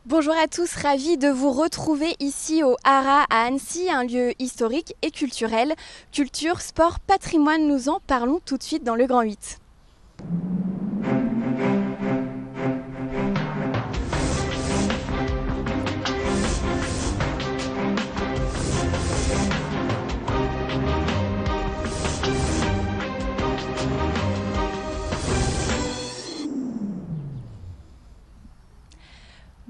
Bonjour à tous, ravi de vous retrouver ici au Haras à Annecy, un lieu historique et culturel. Culture, sport, patrimoine, nous en parlons tout de suite dans le Grand 8.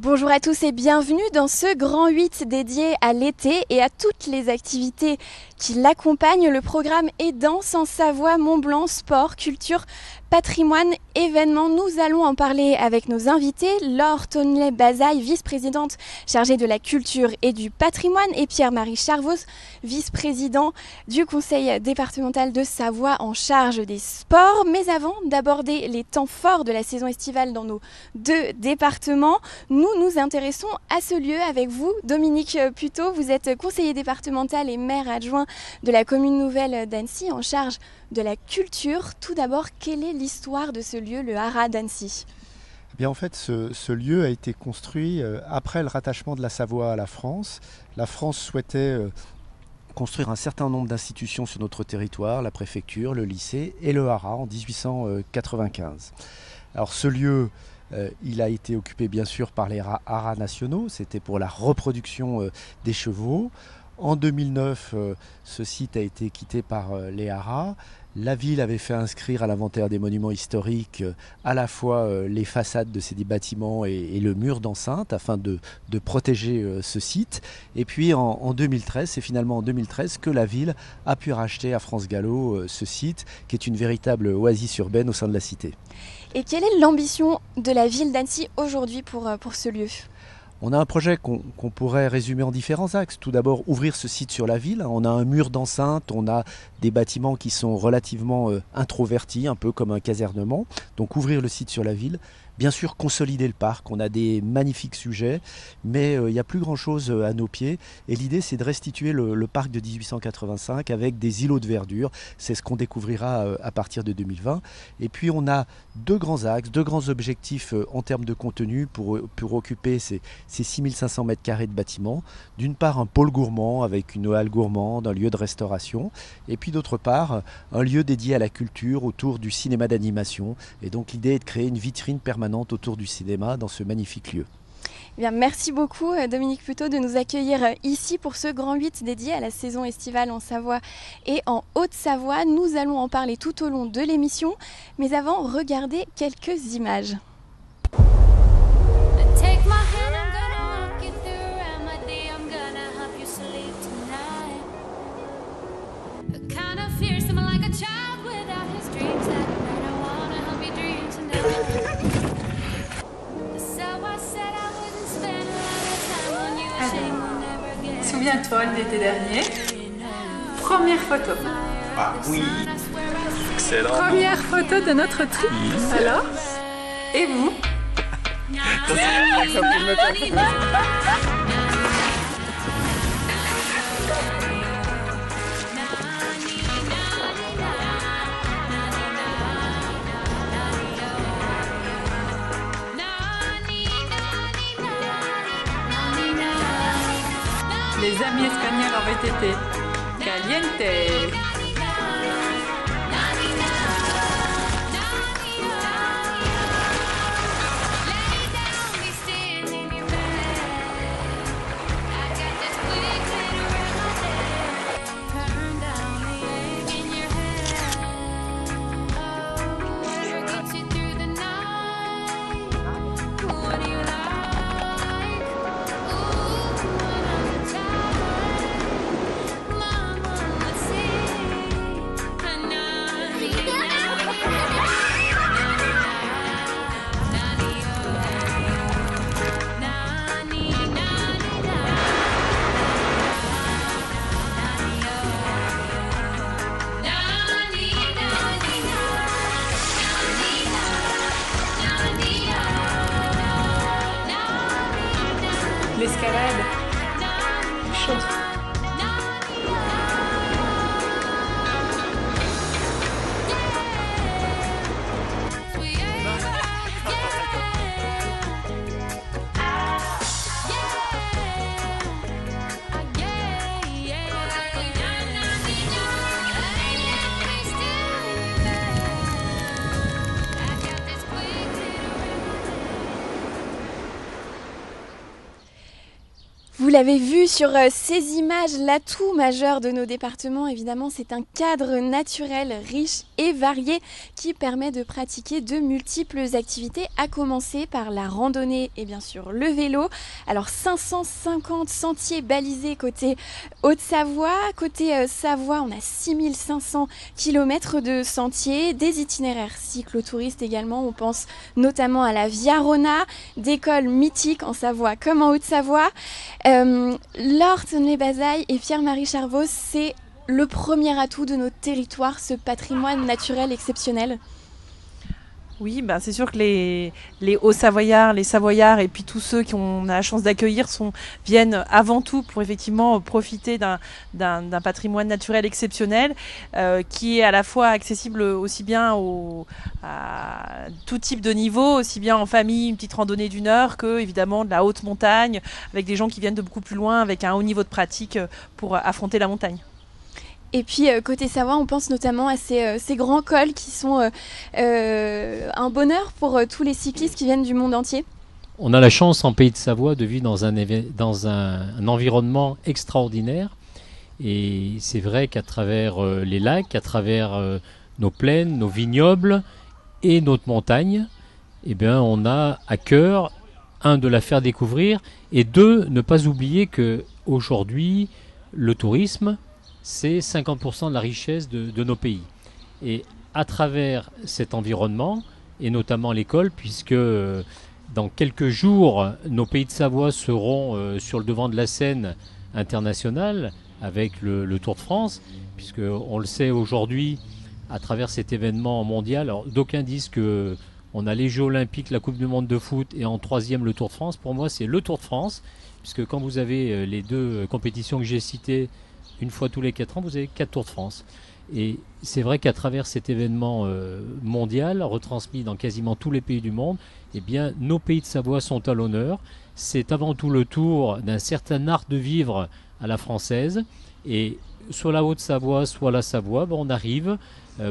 Bonjour à tous et bienvenue dans ce Grand 8 dédié à l'été et à toutes les activités qui l'accompagnent. Le programme est dense en Savoie, Mont-Blanc, sport, culture, patrimoine, événements. Nous allons en parler avec nos invités. Laure Tonnet-Bazaille, vice-présidente chargée de la culture et du patrimoine, et Pierre-Marie Charvos, vice-président du conseil départemental de Savoie en charge des sports. Mais avant d'aborder les temps forts de la saison estivale dans nos deux départements, nous nous intéressons à ce lieu avec vous. Dominique Puteaux, vous êtes conseiller départemental et maire adjoint de la commune nouvelle d'Annecy en charge de la culture. Tout d'abord, quelle est l'histoire de ce lieu, le Haras d'Annecy ? Eh bien, en fait, ce lieu a été construit après le rattachement de la Savoie à la France. La France souhaitait construire un certain nombre d'institutions sur notre territoire, la préfecture, le lycée et le Haras en 1895. Alors ce lieu, il a été occupé bien sûr par les haras nationaux, c'était pour la reproduction des chevaux. En 2009, ce site a été quitté par les haras. La ville avait fait inscrire à l'inventaire des monuments historiques à la fois les façades de ces bâtiments et le mur d'enceinte afin de protéger ce site. Et puis en 2013, c'est finalement en 2013 que la ville a pu racheter à France Gallo ce site qui est une véritable oasis urbaine au sein de la cité. Et quelle est l'ambition de la ville d'Annecy aujourd'hui pour ce lieu ? On a un projet qu'on pourrait résumer en différents axes. Tout d'abord, ouvrir ce site sur la ville. On a un mur d'enceinte, on a des bâtiments qui sont relativement introvertis, un peu comme un casernement. Donc ouvrir le site sur la ville. Bien sûr, consolider le parc. On a des magnifiques sujets, mais il n'y a plus grand-chose à nos pieds. Et l'idée, c'est de restituer le parc de 1885 avec des îlots de verdure. C'est ce qu'on découvrira à partir de 2020. Et puis, on a deux grands axes, deux grands objectifs en termes de contenu pour occuper ces 6500 mètres carrés de bâtiments. D'une part, un pôle gourmand avec une halle gourmande, un lieu de restauration. Et puis, d'autre part, un lieu dédié à la culture autour du cinéma d'animation. Et donc, l'idée est de créer une vitrine permanente autour du cinéma dans ce magnifique lieu. Eh bien, merci beaucoup Dominique Puteaux de nous accueillir ici pour ce Grand 8 dédié à la saison estivale en Savoie et en Haute-Savoie. Nous allons en parler tout au long de l'émission, mais avant, regardez quelques images. Souviens-toi l'été dernier, première photo. Ah oui, excellent. Première photo de notre trip. Alors, et vous? Les amis espagnols avaient été caliente. L'escalade, chaud. Vous l'avez vu sur ces images, l'atout majeur de nos départements, évidemment, c'est un cadre naturel riche et varié qui permet de pratiquer de multiples activités, à commencer par la randonnée et bien sûr le vélo. Alors 550 sentiers balisés côté Haute-Savoie. Côté Savoie, on a 6500 km de sentiers, des itinéraires cyclotouristes également. On pense notamment à la Via Rona, des cols mythiques en Savoie comme en Haute-Savoie. Laure Tonley-Bazaille et Pierre-Marie Charvaux, c'est le premier atout de notre territoire, ce patrimoine naturel exceptionnel. Oui, c'est sûr que les Hauts-Savoyards, les Savoyards et puis tous ceux qu'on a la chance d'accueillir viennent avant tout pour effectivement profiter d'un patrimoine naturel exceptionnel qui est à la fois accessible aussi bien à tout type de niveau, aussi bien en famille, une petite randonnée d'1 heure, que évidemment de la haute montagne, avec des gens qui viennent de beaucoup plus loin, avec un haut niveau de pratique pour affronter la montagne. Et puis côté Savoie, on pense notamment à ces grands cols qui sont un bonheur pour tous les cyclistes qui viennent du monde entier. On a la chance en Pays de Savoie de vivre dans un environnement extraordinaire. Et c'est vrai qu'à travers les lacs, à travers nos plaines, nos vignobles et notre montagne, eh bien, on a à cœur, de la faire découvrir, et ne pas oublier qu'aujourd'hui, le tourisme, c'est 50% de la richesse de nos pays. Et à travers cet environnement, et notamment l'école, puisque dans quelques jours, nos Pays de Savoie seront sur le devant de la scène internationale avec le Tour de France, puisqu'on le sait aujourd'hui, à travers cet événement mondial, alors d'aucuns disent qu'on a les Jeux Olympiques, la Coupe du Monde de foot, et en 3e le Tour de France. Pour moi, c'est le Tour de France, puisque quand vous avez les 2 compétitions que j'ai citées, une fois tous les 4 ans, vous avez 4 Tours de France. Et c'est vrai qu'à travers cet événement mondial, retransmis dans quasiment tous les pays du monde, eh bien, nos Pays de Savoie sont à l'honneur. C'est avant tout le tour d'un certain art de vivre à la française. Et soit la Haute-Savoie, soit la Savoie, on arrive,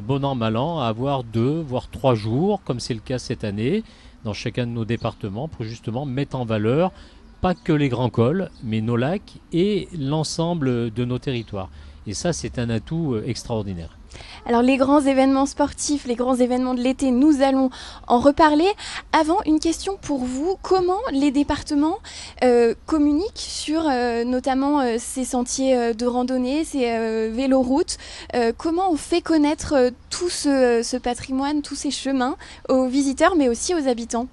bon an, mal an, à avoir 2, voire 3 jours, comme c'est le cas cette année, dans chacun de nos départements, pour justement mettre en valeur pas que les grands cols, mais nos lacs et l'ensemble de nos territoires. Et ça, c'est un atout extraordinaire. Alors les grands événements sportifs, les grands événements de l'été, nous allons en reparler. Avant, une question pour vous. Comment les départements communiquent sur notamment ces sentiers de randonnée, ces véloroutes comment on fait connaître tout ce patrimoine, tous ces chemins aux visiteurs, mais aussi aux habitants ?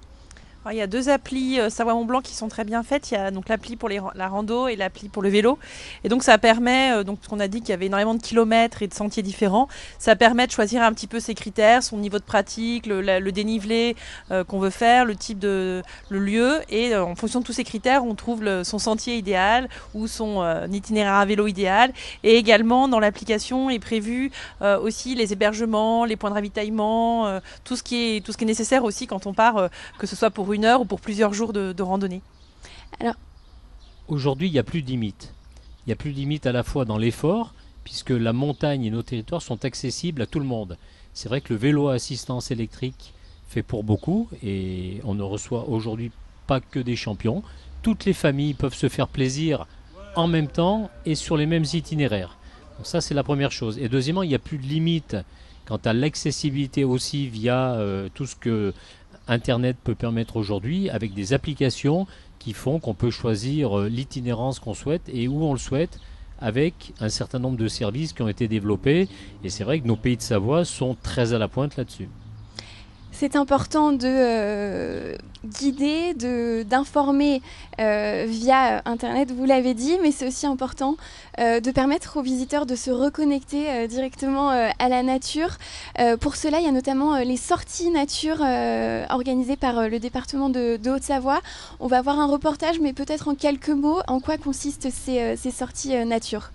Alors, il y a 2 applis Savoie Mont Blanc qui sont très bien faites. Il y a donc l'appli pour la rando et l'appli pour le vélo. Et donc ça permet, donc on a dit qu'il y avait énormément de kilomètres et de sentiers différents. Ça permet de choisir un petit peu ses critères, son niveau de pratique, le dénivelé qu'on veut faire, le lieu. Et en fonction de tous ces critères, on trouve son sentier idéal ou son itinéraire à vélo idéal. Et également dans l'application est prévu aussi les hébergements, les points de ravitaillement, tout ce qui est nécessaire aussi quand on part, que ce soit pour 1 heure ou pour plusieurs jours de randonnée. Alors, aujourd'hui, il n'y a plus de limite. Il n'y a plus de limite à la fois dans l'effort, puisque la montagne et nos territoires sont accessibles à tout le monde. C'est vrai que le vélo à assistance électrique fait pour beaucoup, et on ne reçoit aujourd'hui pas que des champions. Toutes les familles peuvent se faire plaisir en même temps et sur les mêmes itinéraires. Donc ça, c'est la première chose. Et deuxièmement, il n'y a plus de limite quant à l'accessibilité aussi via tout ce que Internet peut permettre aujourd'hui, avec des applications qui font qu'on peut choisir l'itinérance qu'on souhaite et où on le souhaite, avec un certain nombre de services qui ont été développés. Et c'est vrai que nos Pays de Savoie sont très à la pointe là-dessus. C'est important de guider, d'informer via Internet, vous l'avez dit, mais c'est aussi important de permettre aux visiteurs de se reconnecter directement à la nature. Pour cela, il y a notamment les sorties nature organisées par le département de Haute-Savoie. On va voir un reportage, mais peut-être en quelques mots, en quoi consistent ces sorties nature.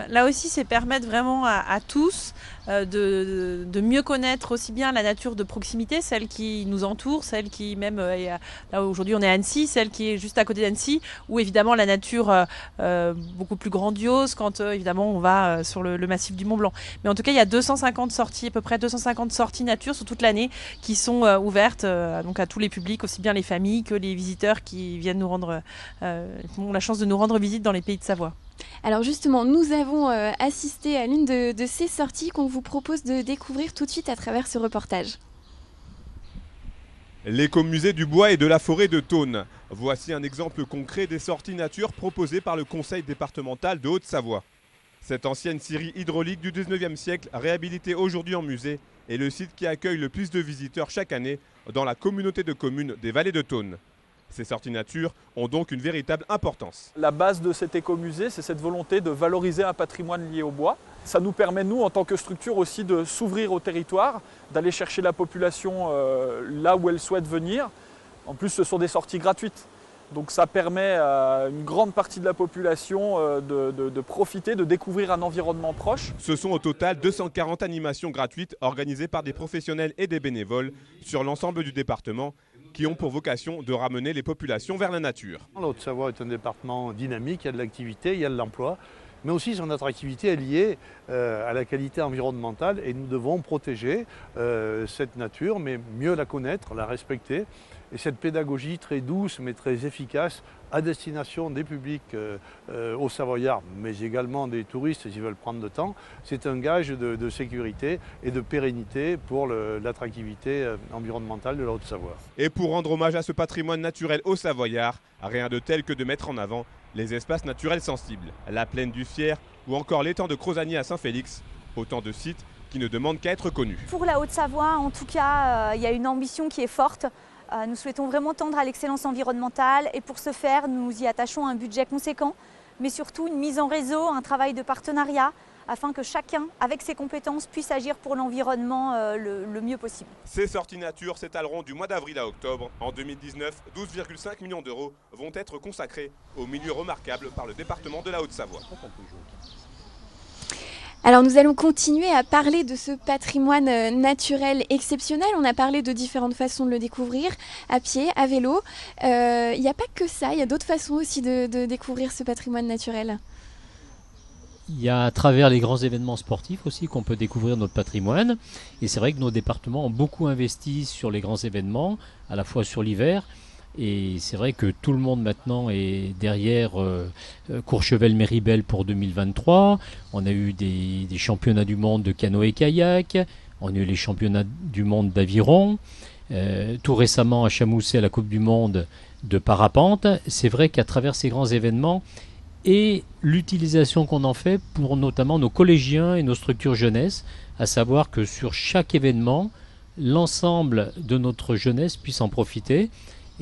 Là aussi, c'est permettre vraiment à tous de mieux connaître aussi bien la nature de proximité, celle qui nous entoure, celle qui même, là aujourd'hui on est à Annecy, celle qui est juste à côté d'Annecy, ou évidemment la nature beaucoup plus grandiose quand évidemment on va sur le massif du Mont Blanc. Mais en tout cas, il y a 250 sorties, à peu près 250 sorties nature sur toute l'année qui sont ouvertes donc à tous les publics, aussi bien les familles que les visiteurs qui viennent nous rendre, ont la chance de nous rendre visite dans les pays de Savoie. Alors justement, nous avons assisté à l'une de ces sorties qu'on vous propose de découvrir tout de suite à travers ce reportage. L'écomusée du bois et de la forêt de Thônes. Voici un exemple concret des sorties nature proposées par le conseil départemental de Haute-Savoie. Cette ancienne scierie hydraulique du 19e siècle, réhabilitée aujourd'hui en musée, est le site qui accueille le plus de visiteurs chaque année dans la communauté de communes des Vallées de Thônes. Ces sorties nature ont donc une véritable importance. La base de cet écomusée, c'est cette volonté de valoriser un patrimoine lié au bois. Ça nous permet, nous, en tant que structure aussi, de s'ouvrir au territoire, d'aller chercher la population là où elle souhaite venir. En plus, ce sont des sorties gratuites. Donc ça permet à une grande partie de la population de profiter, de découvrir un environnement proche. Ce sont au total 240 animations gratuites organisées par des professionnels et des bénévoles sur l'ensemble du département, qui ont pour vocation de ramener les populations vers la nature. La Haute-Savoie est un département dynamique, il y a de l'activité, il y a de l'emploi, mais aussi son attractivité est liée à la qualité environnementale et nous devons protéger cette nature, mais mieux la connaître, la respecter. Et cette pédagogie très douce mais très efficace à destination des publics aux Savoyards, mais également des touristes s'ils veulent prendre le temps, c'est un gage de sécurité et de pérennité pour l'attractivité environnementale de la Haute-Savoie. Et pour rendre hommage à ce patrimoine naturel aux Savoyards, rien de tel que de mettre en avant les espaces naturels sensibles, la plaine du Fier ou encore l'étang de Crozagny à Saint-Félix, autant de sites qui ne demandent qu'à être connus. Pour la Haute-Savoie, en tout cas, il y a une ambition qui est forte. Nous souhaitons vraiment tendre à l'excellence environnementale et pour ce faire, nous y attachons un budget conséquent, mais surtout une mise en réseau, un travail de partenariat afin que chacun, avec ses compétences, puisse agir pour l'environnement le mieux possible. Ces sorties nature s'étaleront du mois d'avril à octobre. En 2019, 12,5 millions d'euros vont être consacrés aux milieux remarquables par le département de la Haute-Savoie. Alors nous allons continuer à parler de ce patrimoine naturel exceptionnel. On a parlé de différentes façons de le découvrir, à pied, à vélo. Il n'y a pas que ça, il y a d'autres façons aussi de découvrir ce patrimoine naturel. Il y a à travers les grands événements sportifs aussi qu'on peut découvrir notre patrimoine. Et c'est vrai que nos départements ont beaucoup investi sur les grands événements, à la fois sur l'hiver. Et c'est vrai que tout le monde maintenant est derrière Courchevel-Méribel pour 2023. On a eu des championnats du monde de canoë-kayak. On a eu les championnats du monde d'aviron. Tout récemment à Chamousset, la Coupe du monde de parapente. C'est vrai qu'à travers ces grands événements et l'utilisation qu'on en fait pour notamment nos collégiens et nos structures jeunesse, à savoir que sur chaque événement, l'ensemble de notre jeunesse puisse en profiter.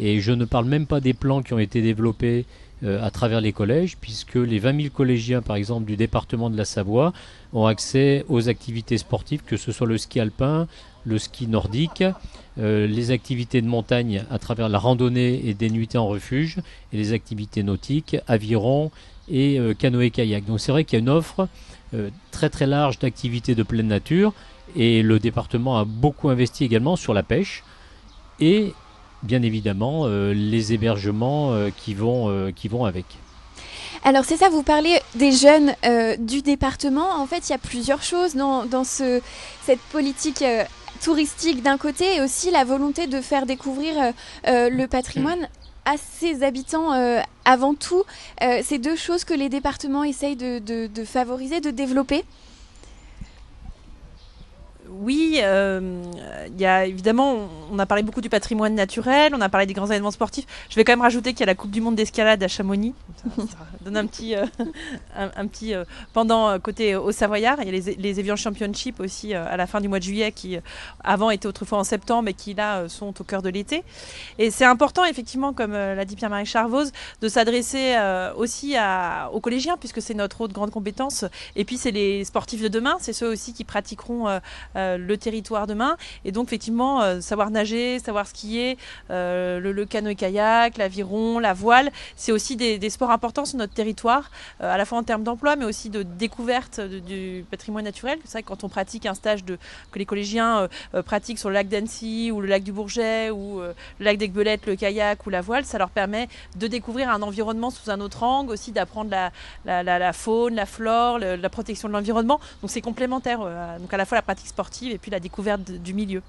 Et je ne parle même pas des plans qui ont été développés à travers les collèges, puisque les 20 000 collégiens, par exemple, du département de la Savoie, ont accès aux activités sportives, que ce soit le ski alpin, le ski nordique, les activités de montagne à travers la randonnée et des nuitées en refuge, et les activités nautiques, aviron et canoë-kayak. Donc c'est vrai qu'il y a une offre très très large d'activités de pleine nature, et le département a beaucoup investi également sur la pêche, et bien évidemment les hébergements qui vont avec. Alors c'est ça, vous parlez des jeunes du département. En fait, il y a plusieurs choses dans cette politique touristique d'un côté, et aussi la volonté de faire découvrir le patrimoine à ses habitants avant tout. C'est deux choses que les départements essayent de favoriser, de développer. Oui, il y a évidemment, on a parlé beaucoup du patrimoine naturel, on a parlé des grands événements sportifs. Je vais quand même rajouter qu'il y a la Coupe du monde d'escalade à Chamonix. Ça donne un petit pendant côté au Savoyard. Il y a les Evian Championship aussi à la fin du mois de juillet qui avant étaient autrefois en septembre et qui là sont au cœur de l'été. Et c'est important effectivement, comme l'a dit Pierre-Marie Charvoz, de s'adresser aussi aux collégiens puisque c'est notre autre grande compétence. Et puis c'est les sportifs de demain, c'est ceux aussi qui pratiqueront le territoire demain. Et donc effectivement, savoir nager, savoir skier, le canoë-kayak, l'aviron, la voile, c'est aussi des sports importants sur notre territoire, à la fois en termes d'emploi, mais aussi de découverte du patrimoine naturel. C'est vrai que quand on pratique un stage que les collégiens pratiquent sur le lac d'Annecy ou le lac du Bourget ou le lac d'Aiguebelette, le kayak ou la voile, ça leur permet de découvrir un environnement sous un autre angle, aussi d'apprendre la faune, la flore, la protection de l'environnement. Donc c'est complémentaire, donc à la fois la pratique sportive et puis la découverte du milieu.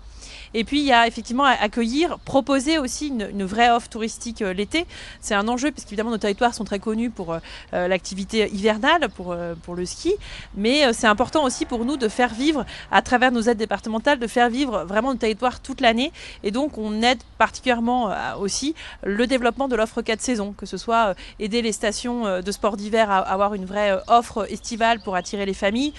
Et puis il y a effectivement accueillir, proposer aussi une vraie offre touristique l'été. C'est un enjeu puisqu'évidemment nos territoires sont très connus pour l'activité hivernale, pour le ski, mais c'est important aussi pour nous de faire vivre, à travers nos aides départementales, de faire vivre vraiment nos territoires toute l'année. Et donc on aide particulièrement aussi le développement de l'offre 4 saisons, que ce soit aider les stations de sport d'hiver à avoir une vraie offre estivale pour attirer les familles.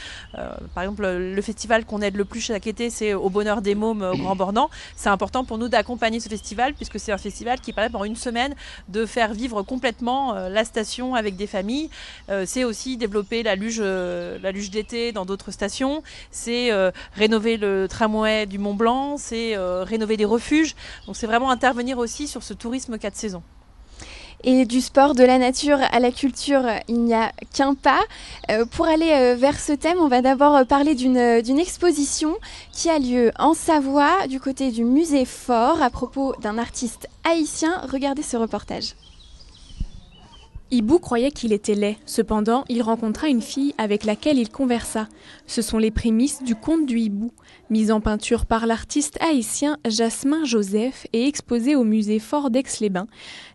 Par exemple, le festival qu'on aide le plus chaque été, c'est Au Bonheur des Mômes au Grand Bornand. C'est important pour nous d'accompagner ce festival puisque c'est un festival qui permet pendant une semaine de faire vivre complètement la station avec des familles. C'est aussi développer la luge d'été dans d'autres stations. C'est rénover le tramway du Mont Blanc. C'est rénover des refuges. Donc c'est vraiment intervenir aussi sur ce tourisme 4 saisons. Et du sport, de la nature à la culture, il n'y a qu'un pas. Pour aller vers ce thème, on va d'abord parler d'une exposition qui a lieu en Savoie, du côté du musée Fort, à propos d'un artiste haïtien. Regardez ce reportage. Hibou croyait qu'il était laid. Cependant, il rencontra une fille avec laquelle il conversa. Ce sont les prémices du conte du hibou, mise en peinture par l'artiste haïtien Jasmin Joseph et exposée au musée Fort d'Aix-les-Bains.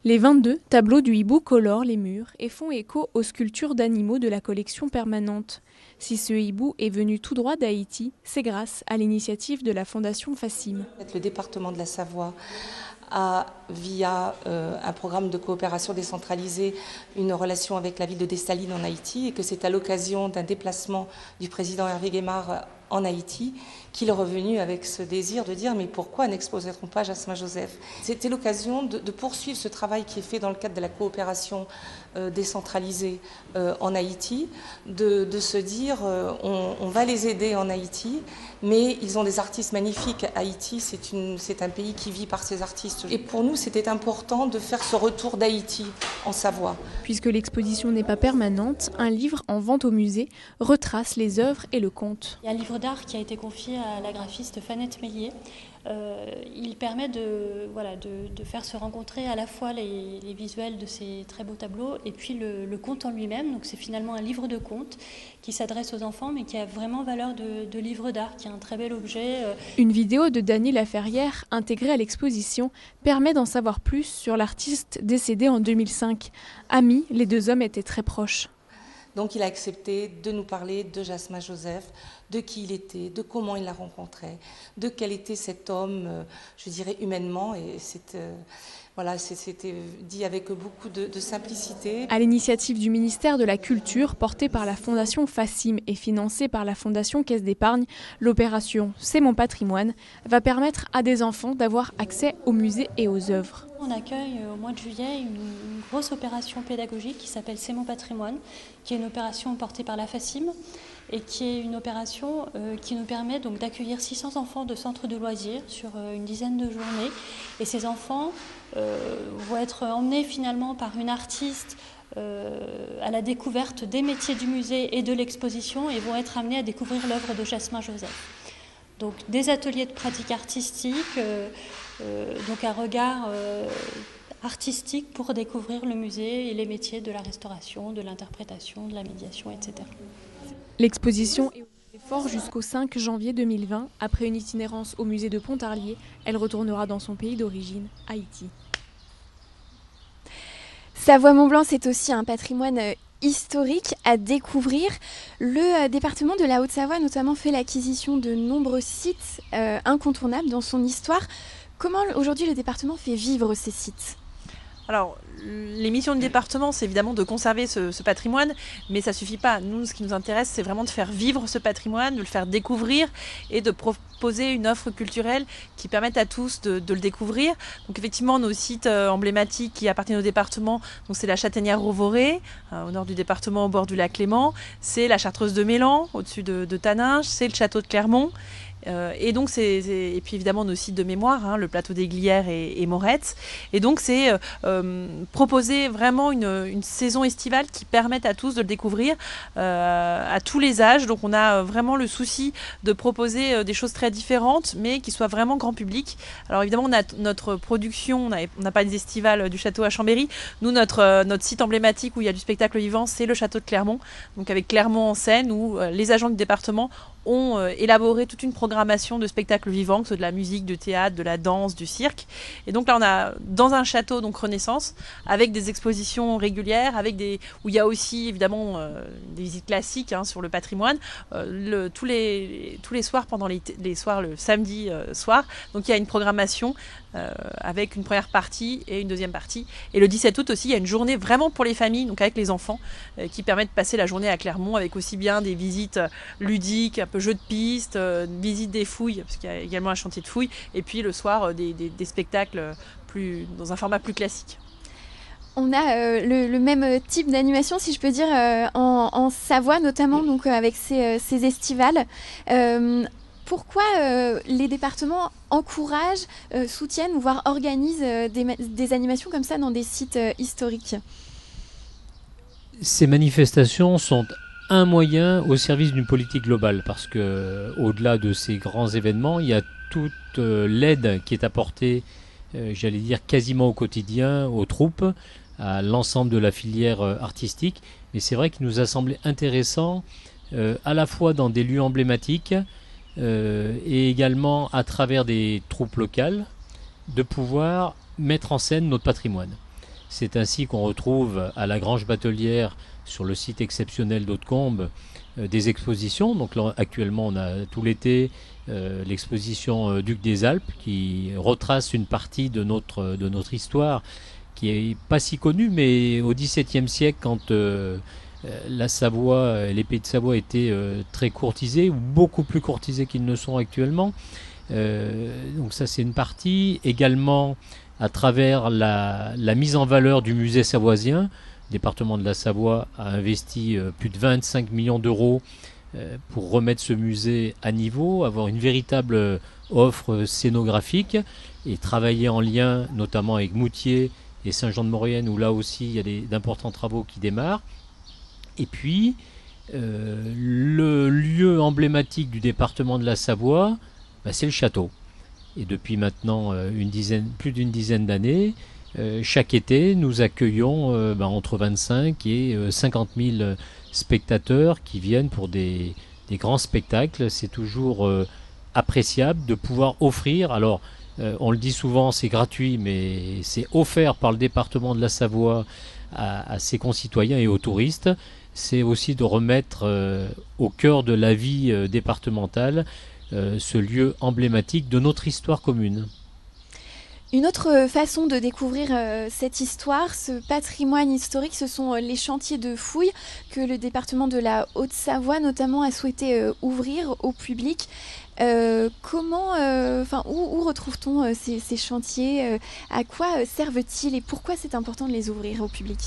Les 22 tableaux du hibou colorent les murs et font écho aux sculptures d'animaux de la collection permanente. Si ce hibou est venu tout droit d'Haïti, c'est grâce à l'initiative de la Fondation Fassim. Le département de la Savoie a, via un programme de coopération décentralisée, une relation avec la ville de Dessalines en Haïti, et que c'est à l'occasion d'un déplacement du président Hervé Guémard en Haïti qu'il est revenu avec ce désir de dire mais pourquoi n'exposerait-on pas Jasmin Joseph? C'était l'occasion de poursuivre ce travail qui est fait dans le cadre de la coopération décentralisée en Haïti, de se dire on va les aider en Haïti, mais ils ont des artistes magnifiques. Haïti, c'est un pays qui vit par ses artistes. Et pour nous, c'était important de faire ce retour d'Haïti en Savoie. Puisque l'exposition n'est pas permanente, un livre en vente au musée retrace les œuvres et le conte. Il y a un livre d'art qui a été confié à la graphiste Fanette Mélier. Il permet de faire se rencontrer à la fois les visuels de ces très beaux tableaux et puis le conte en lui-même. Donc c'est finalement un livre de conte qui s'adresse aux enfants mais qui a vraiment valeur de livre d'art, qui est un très bel objet. Une vidéo de Dany Laferrière intégrée à l'exposition permet d'en savoir plus sur l'artiste décédé en 2005. Amis, les deux hommes étaient très proches. Donc il a accepté de nous parler de Jasmin Joseph, de qui il était, de comment il l'a rencontré, de quel était cet homme, je dirais humainement, et c'était dit avec beaucoup de simplicité. À l'initiative du ministère de la Culture, portée par la Fondation Fassim et financée par la Fondation Caisse d'Épargne, l'opération C'est mon patrimoine va permettre à des enfants d'avoir accès aux musées et aux œuvres. On accueille au mois de juillet une grosse opération pédagogique qui s'appelle C'est mon patrimoine, qui est une opération portée par la Fassim et qui est une opération qui nous permet donc d'accueillir 600 enfants de centres de loisirs sur une dizaine de journées. Et ces enfants vont être emmenés finalement par une artiste à la découverte des métiers du musée et de l'exposition et vont être amenés à découvrir l'œuvre de Jasmin Joseph. Donc des ateliers de pratique artistique, donc un regard artistique pour découvrir le musée et les métiers de la restauration, de l'interprétation, de la médiation, etc. L'exposition est au musée Fort jusqu'au 5 janvier 2020. Après une itinérance au musée de Pontarlier, elle retournera dans son pays d'origine, Haïti. Savoie-Mont-Blanc, c'est aussi un patrimoine historique à découvrir. Le département de la Haute-Savoie a notamment fait l'acquisition de nombreux sites incontournables dans son histoire. Comment aujourd'hui le département fait vivre ces sites ? Alors, les missions du département, c'est évidemment de conserver ce patrimoine, mais ça ne suffit pas. Nous, ce qui nous intéresse, c'est vraiment de faire vivre ce patrimoine, de le faire découvrir et de proposer une offre culturelle qui permette à tous de le découvrir. Donc effectivement, nos sites emblématiques qui appartiennent au département, c'est la Châtaignière Rovoré, au nord du département, au bord du lac Léman, c'est la Chartreuse de Mélan, au-dessus de Taninges, c'est le château de Clermont. Et donc et puis évidemment nos sites de mémoire, le plateau des Glières et Moretz. Et donc c'est proposer vraiment une saison estivale qui permette à tous de le découvrir à tous les âges. Donc on a vraiment le souci de proposer des choses très différentes, mais qui soient vraiment grand public. Alors évidemment, on a notre production, on n'a pas les estivales du château à Chambéry. Nous, notre site emblématique où il y a du spectacle vivant, c'est le château de Clermont. Donc avec Clermont en scène, où les agents du département ont élaboré toute une programmation de spectacles vivants, que ce soit de la musique, du théâtre, de la danse, du cirque. Et donc là, on a dans un château, donc Renaissance, avec des expositions régulières, où il y a aussi évidemment des visites classiques sur le patrimoine, tous les soirs pendant les soirs, le samedi soir. Donc il y a une programmation avec une première partie et une deuxième partie. Et le 17 août aussi, il y a une journée vraiment pour les familles, donc avec les enfants, qui permet de passer la journée à Clermont avec aussi bien des visites ludiques, un peu jeux de piste, visite des fouilles, parce qu'il y a également un chantier de fouilles, et puis le soir des spectacles dans un format plus classique. On a le même type d'animation, si je peux dire, en Savoie notamment, donc avec ces estivales. Pourquoi les départements encouragent, soutiennent, voire organisent des animations comme ça dans des sites historiques ? Ces manifestations sont un moyen au service d'une politique globale, parce que au-delà de ces grands événements, il y a toute l'aide qui est apportée, j'allais dire quasiment au quotidien, aux troupes, à l'ensemble de la filière artistique. Mais c'est vrai qu'il nous a semblé intéressant, à la fois dans des lieux emblématiques, et également à travers des troupes locales, de pouvoir mettre en scène notre patrimoine. C'est ainsi qu'on retrouve à la Grange Batelière, sur le site exceptionnel d'Hautecombe, des expositions. Donc là, actuellement, on a tout l'été l'exposition Duc des Alpes, qui retrace une partie de notre histoire, qui n'est pas si connue, mais au XVIIe siècle, quand la Savoie, les Pays de Savoie étaient très courtisés, ou beaucoup plus courtisés qu'ils ne sont actuellement. Donc ça, c'est une partie. Également, à travers la mise en valeur du musée savoisien, le département de la Savoie a investi plus de 25 millions d'euros pour remettre ce musée à niveau, avoir une véritable offre scénographique et travailler en lien notamment avec Moutier et Saint-Jean-de-Maurienne, où là aussi il y a d'importants travaux qui démarrent. Et puis, le lieu emblématique du département de la Savoie, c'est le château. Et depuis maintenant plus d'une dizaine d'années, chaque été, nous accueillons entre 25 et 50 000 spectateurs qui viennent pour des grands spectacles. C'est toujours appréciable de pouvoir offrir. Alors, on le dit souvent, c'est gratuit, mais c'est offert par le département de la Savoie à ses concitoyens et aux touristes. C'est aussi de remettre au cœur de la vie départementale ce lieu emblématique de notre histoire commune. Une autre façon de découvrir cette histoire, ce patrimoine historique, ce sont les chantiers de fouilles que le département de la Haute-Savoie notamment a souhaité ouvrir au public. Où retrouve-t-on ces chantiers ? À quoi servent-ils et pourquoi c'est important de les ouvrir au public ?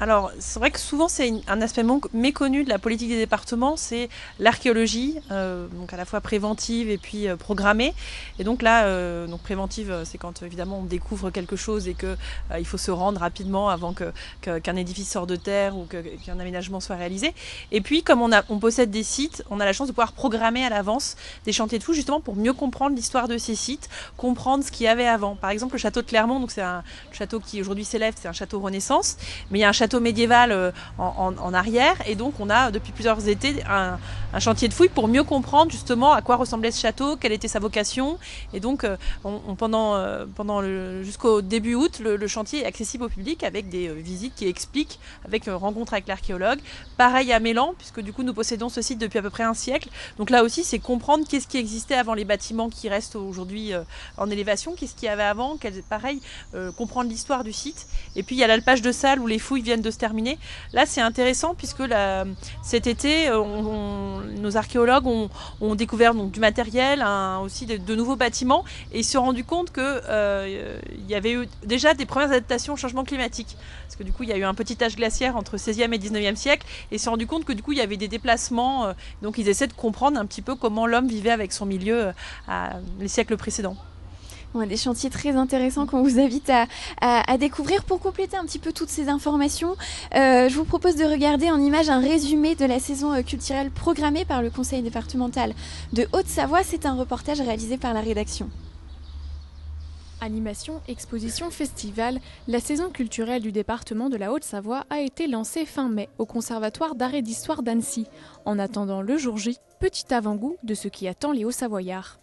Alors, c'est vrai que souvent, c'est un aspect méconnu de la politique des départements, c'est l'archéologie, donc à la fois préventive et puis programmée. Et donc là, préventive, c'est quand évidemment on découvre quelque chose et qu'il faut se rendre rapidement avant qu'un édifice sorte de terre ou qu'un aménagement soit réalisé. Et puis, comme on possède des sites, on a la chance de pouvoir programmer à l'avance des chantiers de fouilles, justement pour mieux comprendre l'histoire de ces sites, comprendre ce qu'il y avait avant. Par exemple, le château de Clermont, donc c'est un château qui aujourd'hui s'élève, c'est un château Renaissance, mais il y a un château médiéval en arrière, et donc on a depuis plusieurs étés un chantier de fouilles pour mieux comprendre justement à quoi ressemblait ce château, quelle était sa vocation. Et donc jusqu'au début août, le chantier est accessible au public avec des visites qui expliquent, avec rencontre avec l'archéologue. Pareil à Mélan, puisque du coup nous possédons ce site depuis à peu près un siècle. Donc là aussi, c'est comprendre qu'est-ce qui existait avant les bâtiments qui restent aujourd'hui en élévation, qu'est-ce qu'il y avait avant, comprendre l'histoire du site. Et puis il y a l'alpage de Salles où les fouilles viennent viennent de se terminer. Là, c'est intéressant puisque cet été, nos archéologues ont découvert donc, du matériel, aussi de nouveaux bâtiments, et ils se sont rendus compte qu'il y avait eu déjà des premières adaptations au changement climatique. Parce que du coup, il y a eu un petit âge glaciaire entre 16e et 19e siècle, et ils se sont rendus compte que du coup, il y avait des déplacements. Donc, ils essaient de comprendre un petit peu comment l'homme vivait avec son milieu les siècles précédents. Des chantiers très intéressants qu'on vous invite à découvrir. Pour compléter un petit peu toutes ces informations, je vous propose de regarder en images un résumé de la saison culturelle programmée par le Conseil départemental de Haute-Savoie. C'est un reportage réalisé par la rédaction. Animation, exposition, festival, la saison culturelle du département de la Haute-Savoie a été lancée fin mai au Conservatoire d'art et d'histoire d'Annecy. En attendant le jour J, petit avant-goût de ce qui attend les Hauts-Savoyards.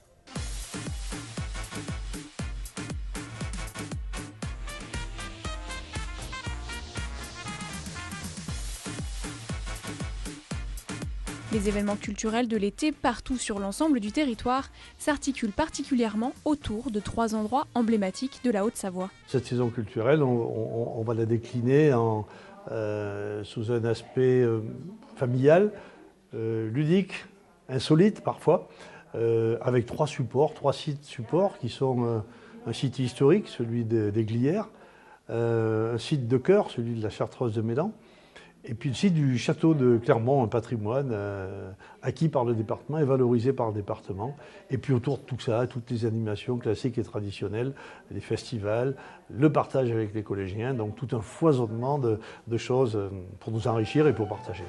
Les événements culturels de l'été partout sur l'ensemble du territoire s'articulent particulièrement autour de 3 endroits emblématiques de la Haute-Savoie. Cette saison culturelle, on va la décliner sous un aspect familial, ludique, insolite parfois, avec 3 sites supports qui sont un site historique, celui des Glières, un site de cœur, celui de la Chartreuse de Mélan, et puis le site du château de Clermont, un patrimoine acquis par le département et valorisé par le département. Et puis autour de tout ça, toutes les animations classiques et traditionnelles, les festivals, le partage avec les collégiens, donc tout un foisonnement de choses pour nous enrichir et pour partager.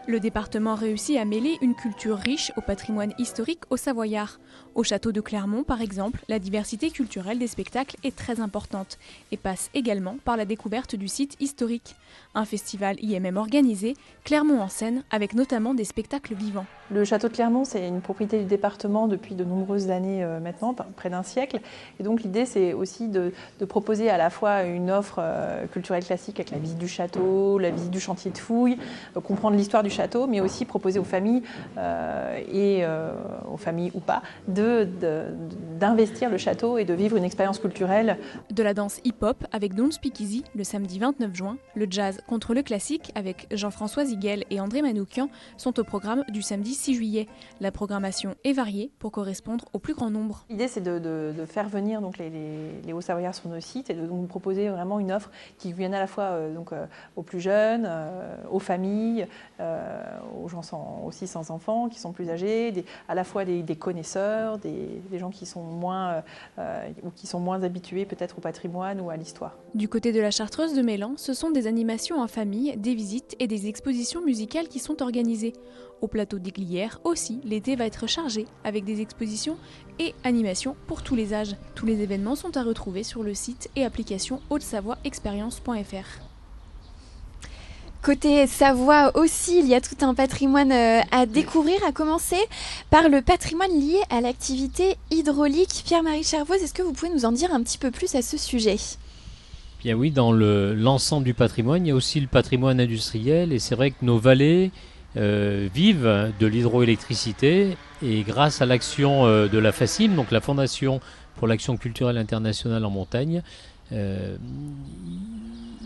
Le département réussit à mêler une culture riche au patrimoine historique au Savoyard. Au château de Clermont, par exemple, la diversité culturelle des spectacles est très importante et passe également par la découverte du site historique. Un festival y est même organisé, Clermont en scène, avec notamment des spectacles vivants. Le château de Clermont, c'est une propriété du département depuis de nombreuses années maintenant, près d'un siècle. Et donc l'idée, c'est aussi de proposer à la fois une offre culturelle classique avec la visite du château, la visite du chantier de fouilles, comprendre l'histoire du château, mais aussi proposer aux familles, aux familles ou pas, d'investir le château et de vivre une expérience culturelle. De la danse hip-hop avec Don't Speak Easy le samedi 29 juin, le jazz contre le classique avec Jean-François Ziguel et André Manoukian sont au programme du samedi 6 juillet. La programmation est variée pour correspondre au plus grand nombre. L'idée, c'est de faire venir donc, les Hauts-Savoyards sur nos sites et de donc, proposer vraiment une offre qui vienne à la fois aux plus jeunes, aux familles, aux gens aussi sans enfants, qui sont plus âgés, à la fois des connaisseurs, des gens qui sont moins habitués peut-être au patrimoine ou à l'histoire. Du côté de la Chartreuse de Mélan, ce sont des animations en famille, des visites et des expositions musicales qui sont organisées. Au plateau des Glières aussi, l'été va être chargé avec des expositions et animations pour tous les âges. Tous les événements sont à retrouver sur le site et application haute-savoie-expérience.fr. Côté Savoie aussi, il y a tout un patrimoine à découvrir, à commencer par le patrimoine lié à l'activité hydraulique. Pierre-Marie Chervoz, est-ce que vous pouvez nous en dire un petit peu plus à ce sujet ? Bien oui, dans l'ensemble du patrimoine, il y a aussi le patrimoine industriel, et c'est vrai que nos vallées vivent de l'hydroélectricité, et grâce à l'action de la FACIM, donc la Fondation pour l'action culturelle internationale en montagne,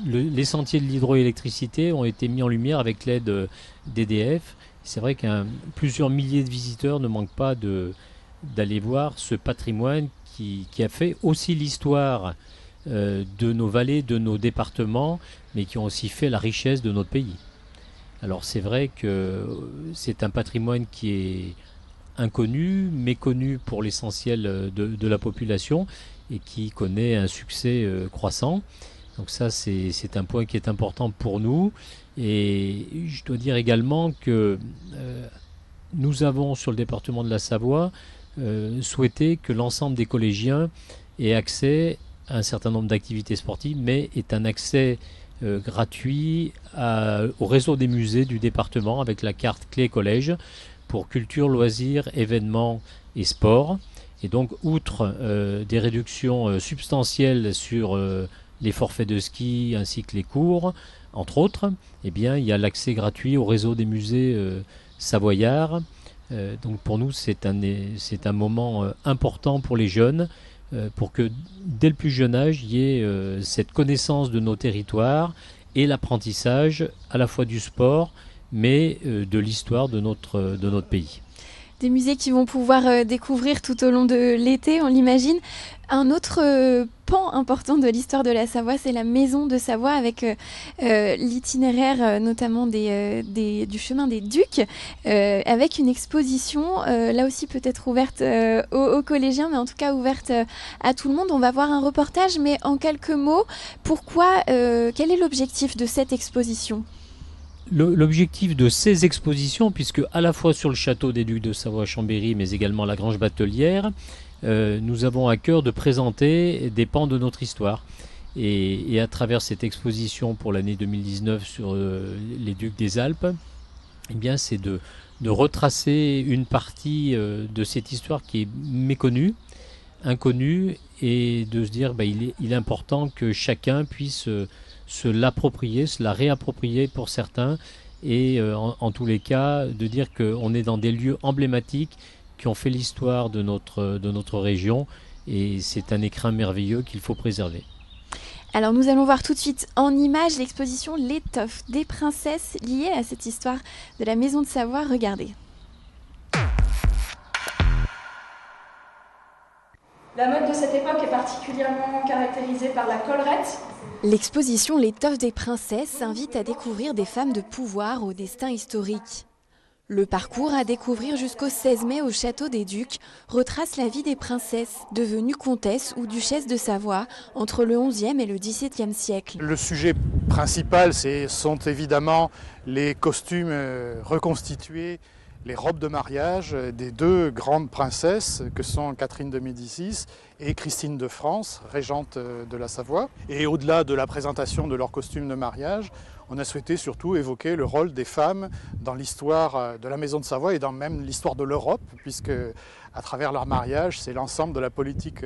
les sentiers de l'hydroélectricité ont été mis en lumière avec l'aide d'EDF. C'est vrai que plusieurs milliers de visiteurs ne manquent pas d'aller voir ce patrimoine qui a fait aussi l'histoire de nos vallées, de nos départements, mais qui ont aussi fait la richesse de notre pays. Alors c'est vrai que c'est un patrimoine qui est inconnu, méconnu pour l'essentiel de la population et qui connaît un succès croissant. Donc ça, c'est un point qui est important pour nous. Et je dois dire également que nous avons, sur le département de la Savoie, souhaité que l'ensemble des collégiens aient accès à un certain nombre d'activités sportives, mais est un accès gratuit au réseau des musées du département avec la carte clé collège pour culture, loisirs, événements et sport. Et donc, outre des réductions substantielles sur les forfaits de ski ainsi que les cours, entre autres, eh bien, il y a l'accès gratuit au réseau des musées savoyards. Donc pour nous, c'est un moment important pour les jeunes, pour que dès le plus jeune âge, il y ait cette connaissance de nos territoires et l'apprentissage à la fois du sport, mais de l'histoire de notre pays. Des musées qui vont pouvoir découvrir tout au long de l'été, on l'imagine. Un autre pan important de l'histoire de la Savoie, c'est la Maison de Savoie avec l'itinéraire notamment du chemin des Ducs, avec une exposition, là aussi peut-être ouverte aux collégiens, mais en tout cas ouverte à tout le monde. On va voir un reportage, mais en quelques mots, quel est l'objectif de cette exposition ? L'objectif de ces expositions, puisque à la fois sur le château des Ducs de Savoie-Chambéry, mais également la Grange Batelière, nous avons à cœur de présenter des pans de notre histoire. Et à travers cette exposition pour l'année 2019 sur les Ducs des Alpes, eh bien, c'est de retracer une partie de cette histoire qui est méconnue, inconnue, et de se dire il est important que chacun puisse se l'approprier, se la réapproprier pour certains, et en tous les cas de dire qu'on est dans des lieux emblématiques qui ont fait l'histoire de notre région, et c'est un écrin merveilleux qu'il faut préserver. Alors nous allons voir tout de suite en images l'exposition L'étoffe des princesses liée à cette histoire de la Maison de Savoie. Regardez. La mode de cette époque est particulièrement caractérisée par la collerette. L'exposition L'étoffe des princesses invite à découvrir des femmes de pouvoir au destin historique. Le parcours à découvrir jusqu'au 16 mai au château des Ducs retrace la vie des princesses, devenues comtesses ou duchesses de Savoie entre le XIe et le XVIIe siècle. Le sujet principal, sont évidemment les costumes reconstitués, les robes de mariage des deux grandes princesses que sont Catherine de Médicis et Christine de France, régente de la Savoie. Et au-delà de la présentation de leurs costumes de mariage, on a souhaité surtout évoquer le rôle des femmes dans l'histoire de la Maison de Savoie et dans même l'histoire de l'Europe, puisque à travers leur mariage, c'est l'ensemble de la politique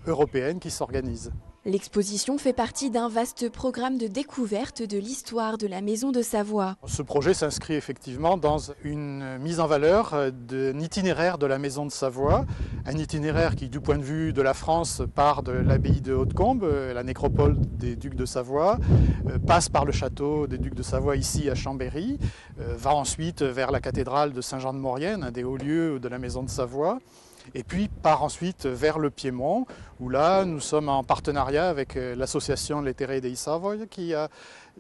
européenne qui s'organise. L'exposition fait partie d'un vaste programme de découverte de l'histoire de la Maison de Savoie. Ce projet s'inscrit effectivement dans une mise en valeur d'un itinéraire de la Maison de Savoie, un itinéraire qui, du point de vue de la France, part de l'abbaye de Hautecombe, la nécropole des Ducs de Savoie, passe par le château des Ducs de Savoie ici à Chambéry, va ensuite vers la cathédrale de Saint-Jean-de-Maurienne, un des hauts lieux de la Maison de Savoie, et puis part ensuite vers le Piémont, où là nous sommes en partenariat avec l'association Lettere dei Savoie, qui a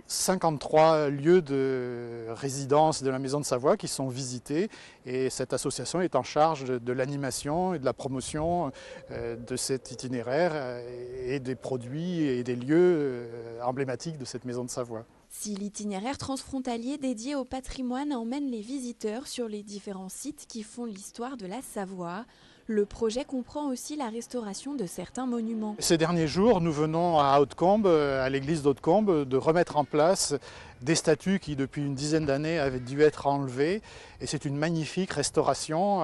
53 lieux de résidence de la Maison de Savoie qui sont visités, et cette association est en charge de l'animation et de la promotion de cet itinéraire et des produits et des lieux emblématiques de cette Maison de Savoie. Si l'itinéraire transfrontalier dédié au patrimoine emmène les visiteurs sur les différents sites qui font l'histoire de la Savoie, le projet comprend aussi la restauration de certains monuments. Ces derniers jours, nous venons à Hautecombe, à l'église d'Hautecombe, de remettre en place des statues qui, depuis une dizaine d'années, avaient dû être enlevées. Et c'est une magnifique restauration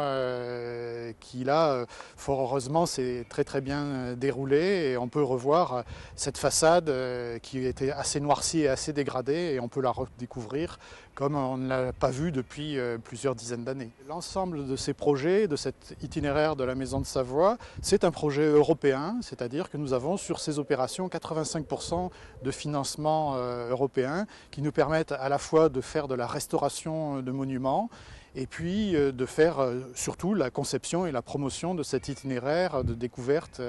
qui, là, fort heureusement, s'est très bien déroulée. Et on peut revoir cette façade qui était assez noircie et assez dégradée, et on peut la redécouvrir comme on ne l'a pas vue depuis plusieurs dizaines d'années. L'ensemble de ces projets, de cet itinéraire de la Maison de Savoie, c'est un projet européen, c'est-à-dire que nous avons sur ces opérations 85% de financement européen qui nous permettent à la fois de faire de la restauration de monuments et puis de faire surtout la conception et la promotion de cet itinéraire de découverte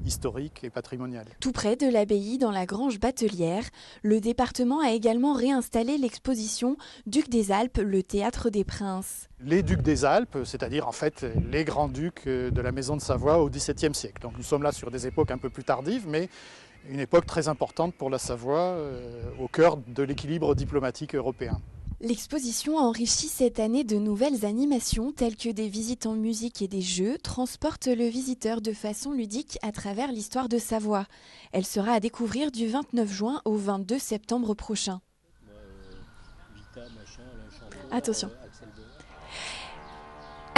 historique et patrimoniale. Tout près de l'abbaye, dans la Grange Batelière, le département a également réinstallé l'exposition Ducs des Alpes, le théâtre des princes. Les Ducs des Alpes, c'est-à-dire en fait les grands ducs de la Maison de Savoie au XVIIe siècle. Donc nous sommes là sur des époques un peu plus tardives, mais une époque très importante pour la Savoie, au cœur de l'équilibre diplomatique européen. L'exposition enrichit cette année de nouvelles animations telles que des visites en musique et des jeux, transporte le visiteur de façon ludique à travers l'histoire de Savoie. Elle sera à découvrir du 29 juin au 22 septembre prochain. Attention.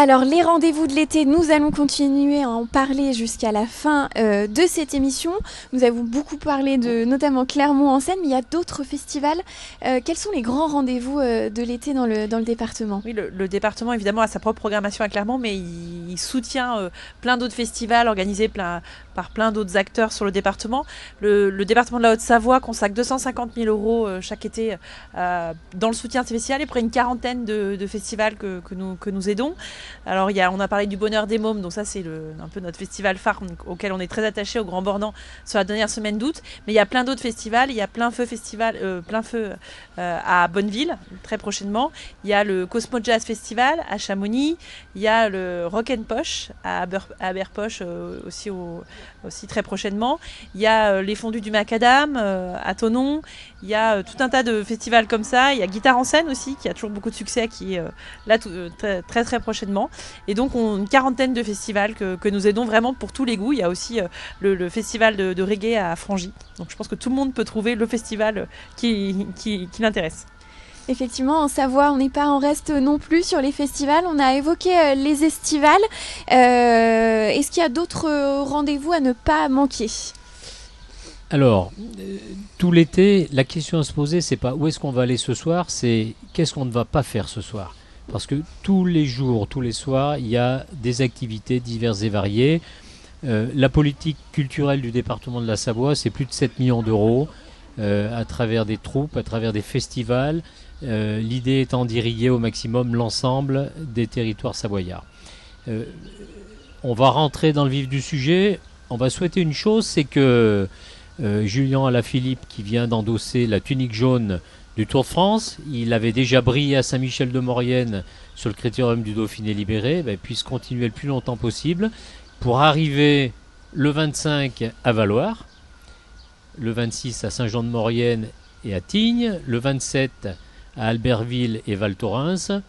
Alors les rendez-vous de l'été, nous allons continuer à en parler jusqu'à la fin de cette émission. Nous avons beaucoup parlé de notamment Clermont-en-Seine, mais il y a d'autres festivals. Quels sont les grands rendez-vous de l'été dans le département ? Oui, le département évidemment a sa propre programmation à Clermont, mais il soutient plein d'autres festivals organisés par plein d'autres acteurs sur le département. Le département de la Haute-Savoie consacre 250 000 euros chaque été dans le soutien de ces festivals et pour une quarantaine de festivals que nous aidons. Alors on a parlé du Bonheur des Mômes, donc ça c'est un peu notre festival phare auquel on est très attaché au Grand Bornand sur la dernière semaine d'août. Mais il y a plein d'autres festivals, il y a Plein Feu à Bonneville très prochainement. Il y a le Cosmo Jazz Festival à Chamonix. Il y a le Rock and Poche à Berpoche aussi très prochainement. Il y a les Fondus du Macadam à Thonon. Il y a tout un tas de festivals comme ça. Il y a Guitare en scène aussi qui a toujours beaucoup de succès qui est là très, très très prochainement. Et donc une quarantaine de festivals que nous aidons vraiment pour tous les goûts. Il y a aussi le festival de reggae à Frangy. Donc je pense que tout le monde peut trouver le festival qui l'intéresse. Effectivement, en Savoie, on n'est pas en reste non plus sur les festivals. On a évoqué les estivales. Est-ce qu'il y a d'autres rendez-vous à ne pas manquer ? Alors, tout l'été, la question à se poser, c'est pas où est-ce qu'on va aller ce soir, c'est qu'est-ce qu'on ne va pas faire ce soir. Parce que tous les jours, tous les soirs, il y a des activités diverses et variées. La politique culturelle du département de la Savoie, c'est plus de 7 millions d'euros à travers des troupes, à travers des festivals. L'idée étant d'irriguer au maximum l'ensemble des territoires savoyards. On va rentrer dans le vif du sujet. On va souhaiter une chose, c'est que Julien Alaphilippe, qui vient d'endosser la tunique jaune du Tour de France, il avait déjà brillé à Saint-Michel-de-Maurienne sur le critérium du Dauphiné libéré, puisse continuer le plus longtemps possible pour arriver le 25 à Valloire, le 26 à Saint-Jean-de-Maurienne et à Tignes, le 27 à Albertville et Val Thorens,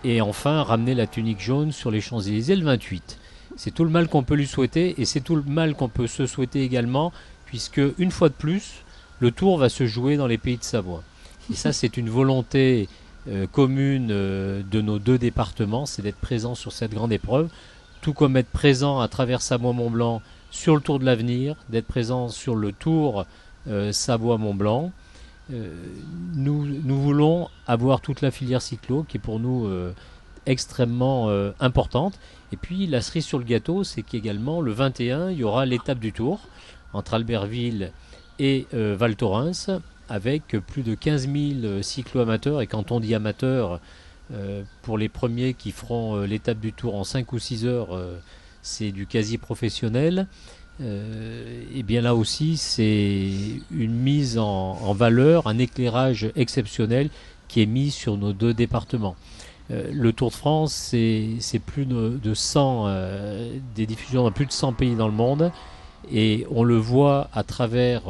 et enfin ramener la tunique jaune sur les Champs-Élysées le 28. C'est tout le mal qu'on peut lui souhaiter, et c'est tout le mal qu'on peut se souhaiter également, puisque une fois de plus, le Tour va se jouer dans les Pays de Savoie. Et ça, c'est une volonté commune de nos deux départements, c'est d'être présent sur cette grande épreuve, tout comme être présent à travers Savoie-Mont-Blanc sur le Tour de l'Avenir, d'être présent sur le Tour Savoie-Mont-Blanc. Nous voulons avoir toute la filière cyclo qui est pour nous extrêmement importante. Et puis la cerise sur le gâteau, c'est qu'également le 21, il y aura l'étape du Tour entre Albertville et Val Thorens avec plus de 15 000 cyclo-amateurs. Et quand on dit amateurs, pour les premiers qui feront l'étape du Tour en 5 ou 6 heures, c'est du quasi-professionnel. Et bien là aussi, c'est une mise en valeur, un éclairage exceptionnel qui est mis sur nos deux départements. Le Tour de France, c'est plus de 100, des diffusions dans plus de 100 pays dans le monde, et on le voit à travers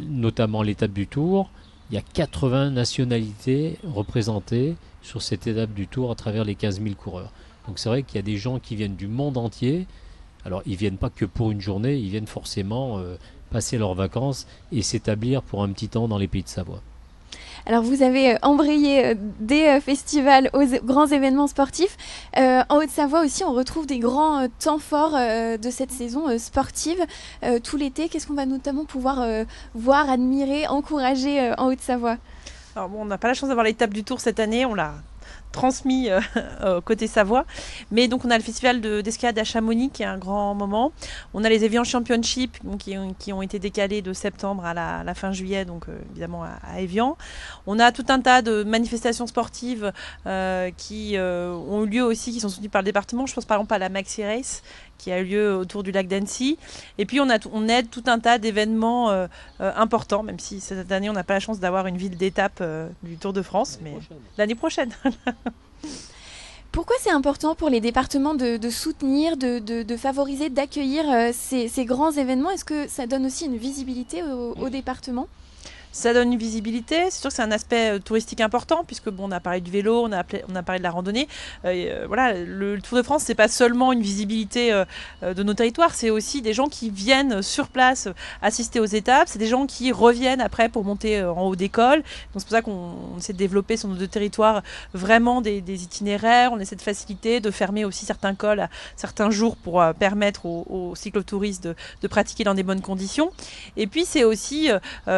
notamment l'étape du Tour. Il y a 80 nationalités représentées sur cette étape du Tour à travers les 15 000 coureurs. Donc c'est vrai qu'il y a des gens qui viennent du monde entier. Alors ils ne viennent pas que pour une journée, ils viennent forcément passer leurs vacances et s'établir pour un petit temps dans les Pays de Savoie. Alors vous avez embrayé des festivals aux grands événements sportifs. En Haute-Savoie aussi, on retrouve des grands temps forts de cette saison sportive. Tout l'été, qu'est-ce qu'on va notamment pouvoir voir, admirer, encourager en Haute-Savoie ? Alors bon, on n'a pas la chance d'avoir l'étape du Tour cette année, on l'a transmis côté Savoie, mais donc on a le festival d'escalade à Chamonix qui est un grand moment. On a les Evian Championship qui ont été décalés de septembre à la fin juillet, donc évidemment à Evian. On a tout un tas de manifestations sportives qui ont eu lieu aussi, qui sont soutenues par le département. Je pense par exemple à la Maxi Race qui a eu lieu autour du lac d'Annecy. Et puis on aide tout un tas d'événements importants, même si cette année on n'a pas la chance d'avoir une ville d'étape du Tour de France, mais l'année prochaine. Pourquoi c'est important pour les départements de soutenir, de favoriser, d'accueillir ces grands événements ? Est-ce que ça donne aussi une visibilité au département ? Ça donne une visibilité. C'est sûr que c'est un aspect touristique important puisque on a parlé du vélo, on a parlé de la randonnée. Voilà, le Tour de France, c'est pas seulement une visibilité de nos territoires, c'est aussi des gens qui viennent sur place assister aux étapes. C'est des gens qui reviennent après pour monter en haut des cols. Donc c'est pour ça qu'on essaie de développer sur nos deux territoires vraiment des itinéraires. On essaie de faciliter, de fermer aussi certains cols à certains jours pour permettre aux cyclotouristes de pratiquer dans des bonnes conditions. Et puis c'est aussi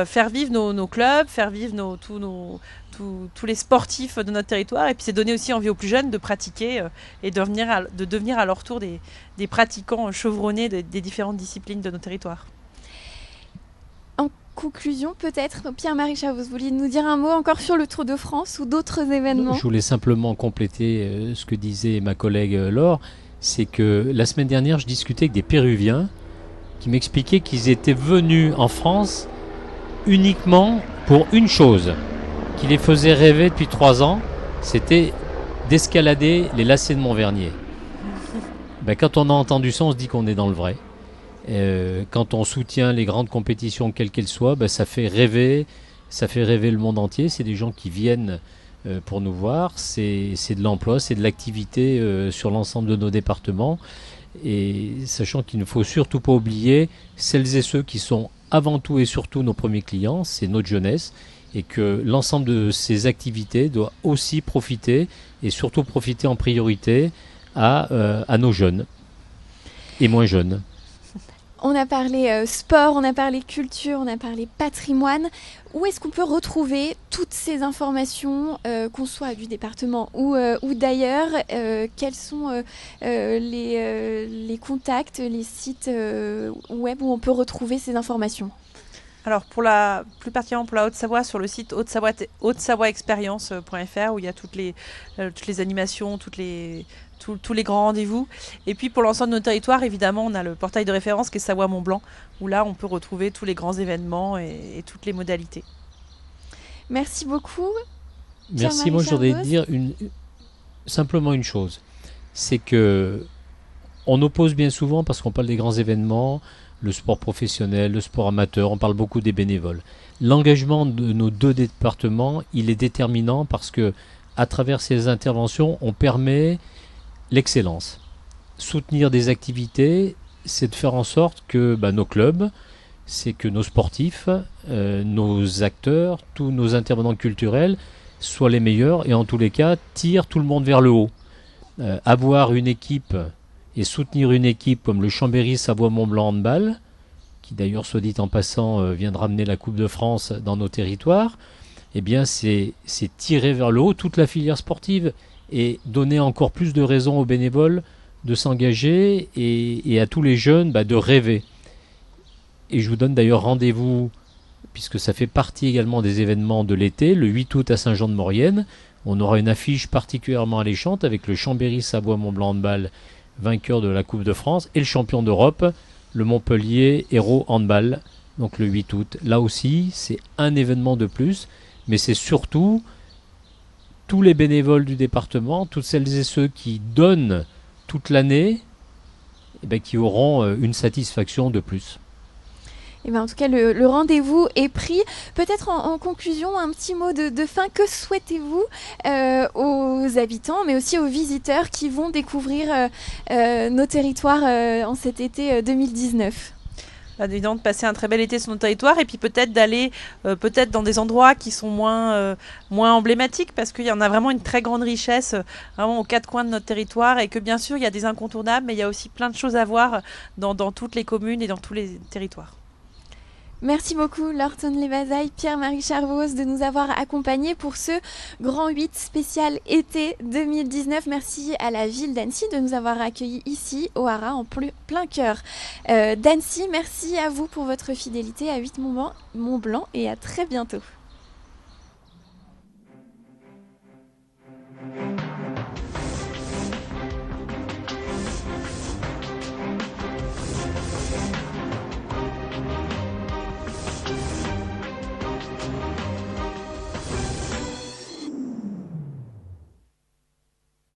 faire vivre nos clubs, faire vivre tous les sportifs de notre territoire, et puis c'est donner aussi envie aux plus jeunes de pratiquer et de devenir à leur tour des pratiquants chevronnés des différentes disciplines de nos territoires. En conclusion, peut-être, Pierre-Marie Chavos, vous vouliez nous dire un mot encore sur le Tour de France ou d'autres événements? Je voulais simplement compléter ce que disait ma collègue Laure, c'est que la semaine dernière, je discutais avec des Péruviens qui m'expliquaient qu'ils étaient venus en France uniquement pour une chose qui les faisait rêver depuis 3 ans, c'était d'escalader les lacets de Montvernier. Quand on a entendu ça, on se dit qu'on est dans le vrai. Quand on soutient les grandes compétitions, quelles qu'elles soient, ça fait rêver le monde entier. C'est des gens qui viennent pour nous voir, c'est de l'emploi, c'est de l'activité sur l'ensemble de nos départements. Et sachant qu'il ne faut surtout pas oublier celles et ceux qui sont avant tout et surtout nos premiers clients, c'est notre jeunesse, et que l'ensemble de ces activités doit aussi profiter, et surtout profiter en priorité à nos jeunes et moins jeunes. On a parlé sport, on a parlé culture, on a parlé patrimoine. Où est-ce qu'on peut retrouver toutes ces informations, qu'on soit du département ou d'ailleurs? Quels sont les contacts, les sites web où on peut retrouver ces informations? Alors plus particulièrement pour la Haute-Savoie, sur le site haute-savoie-expérience.fr où il y a toutes les animations, tous les grands rendez-vous. Et puis pour l'ensemble de nos territoires, évidemment, on a le portail de référence qui est Savoie Mont Blanc, où là on peut retrouver tous les grands événements et toutes les modalités. Merci beaucoup. Merci. Moi je voudrais dire simplement une chose, c'est que on oppose bien souvent, parce qu'on parle des grands événements, le sport professionnel, le sport amateur, on parle beaucoup des bénévoles. L'engagement de nos deux départements, il est déterminant parce que à travers ces interventions, on permet l'excellence. Soutenir des activités, c'est de faire en sorte que nos clubs, c'est que nos sportifs, nos acteurs, tous nos intervenants culturels soient les meilleurs et en tous les cas tirent tout le monde vers le haut. Avoir une équipe et soutenir une équipe comme le Chambéry Savoie-Mont-Blanc Handball, qui d'ailleurs, soit dit en passant, vient de ramener la Coupe de France dans nos territoires, eh bien c'est tirer vers le haut toute la filière sportive et donner encore plus de raisons aux bénévoles de s'engager et à tous les jeunes de rêver. Et je vous donne d'ailleurs rendez-vous, puisque ça fait partie également des événements de l'été, le 8 août à Saint-Jean-de-Maurienne. On aura une affiche particulièrement alléchante avec le Chambéry Savoie-Mont-Blanc Handball, vainqueur de la Coupe de France, et le champion d'Europe, le Montpellier Hérault Handball, donc le 8 août. Là aussi, c'est un événement de plus, mais c'est surtout tous les bénévoles du département, toutes celles et ceux qui donnent toute l'année, qui auront une satisfaction de plus. En tout cas, le rendez-vous est pris. Peut-être en conclusion, un petit mot de fin. Que souhaitez-vous aux habitants, mais aussi aux visiteurs qui vont découvrir nos territoires en cet été 2019 ? Évidemment, de passer un très bel été sur notre territoire et puis peut-être d'aller dans des endroits qui sont moins emblématiques, parce qu'il y en a vraiment une très grande richesse vraiment aux 4 coins de notre territoire, et que bien sûr il y a des incontournables, mais il y a aussi plein de choses à voir dans toutes les communes et dans tous les territoires. Merci beaucoup Laure Tonley-Bazaille, Pierre-Marie Chavos de nous avoir accompagnés pour ce Grand 8 spécial été 2019. Merci à la ville d'Annecy de nous avoir accueillis ici au Haras en plein cœur d'Annecy. Merci à vous pour votre fidélité à 8 Mont Blanc et à très bientôt.